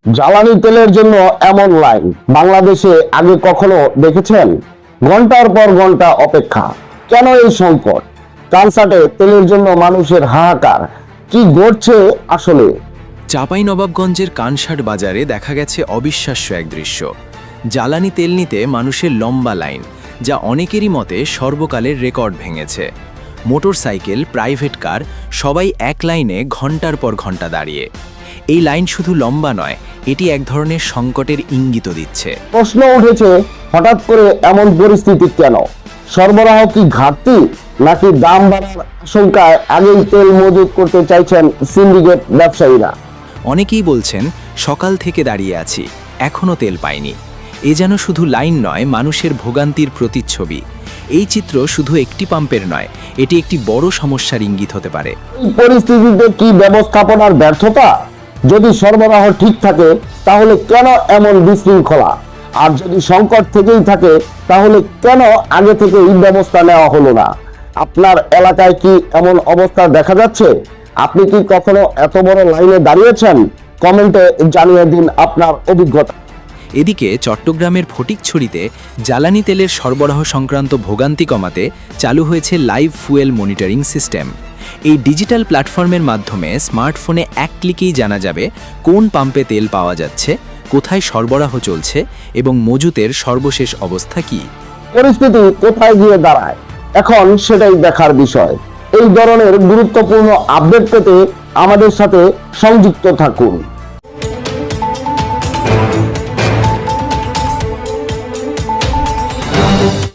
জ্বালানি তেলের জন্য এমন লাইন বাংলাদেশে আগে কখনো দেখেছেন? ঘন্টার পর ঘন্টা অপেক্ষা। কেন এই সংকট? কনসার্টে তেলের জন্য মানুষের হাহাকার। কি ঘটছে আসলে? চাঁপাইনবাবগঞ্জের কানসাট বাজারে দেখা গেছে অবিশ্বাস্য এক দৃশ্য। জ্বালানি তেল নিতে মানুষের লম্বা লাইন, যা অনেকেরই মতে সর্বকালের রেকর্ড ভেঙেছে। মোটরসাইকেল, প্রাইভেট কার সবাই এক লাইনে ঘন্টার পর ঘন্টা দাঁড়িয়ে। এই লাইন শুধু লম্বা নয়, এটি এক ধরনের সংকটের ইঙ্গিত দিচ্ছে। প্রশ্ন উঠেছে, হঠাৎ করে এমন পরিস্থিতি কেন? সরবরাহ কি ঘাটতি, নাকি দাম বাড়ার আশঙ্কায় আগেই তেল মজুত করতে চাইছেন সিন্ডিকেট ব্যবসায়ীরা? অনেকেই বলছেন, সকাল থেকে দাঁড়িয়ে আছি, এখনও তেল পাইনি। এ যেন শুধু লাইন নয়, মানুষের ভোগান্তির প্রতিচ্ছবি। এই চিত্র শুধু একটি পাম্পের নয়, এটি একটি বড় সমস্যার ইঙ্গিত হতে পারে। এই পরিস্থিতিতে কি ব্যবস্থাপনার ব্যর্থতা? যদি সরবরাহ ঠিক থাকে তাহলে কেন এমন বিশৃঙ্খলা? আর যদি সংকট থেকেই থাকে তাহলে কেন আগে থেকে এই ব্যবস্থা নেওয়া হলো না? আপনার এলাকায় কি এমন অবস্থা দেখা যাচ্ছে? আপনি কি কখনো এত বড় লাইনে দাঁড়িয়েছেন? কমেন্টে জানিয়ে দিন আপনার অভিজ্ঞতা। এদিকে চট্টগ্রামের ফটিকছড়িতে জ্বালানি তেলের সরবরাহ সংক্রান্ত ভোগান্তি কমাতে চালু হয়েছে লাইভ ফুয়েল মনিটরিং সিস্টেম। এই ডিজিটাল প্ল্যাটফর্মের মাধ্যমে স্মার্টফোনে এক ক্লিকেই জানা যাবে কোন পাম্পে তেল পাওয়া যাচ্ছে, কোথায় সরবরাহ চলছে এবং মজুতের সর্বশেষ অবস্থা কী। পরিস্থিতি কোথায় গিয়ে দাঁড়ায় এখন সেটাই দেখার বিষয়। এই ধরনের গুরুত্বপূর্ণ আপডেট পেতে আমাদের সাথে সংযুক্ত থাকুন।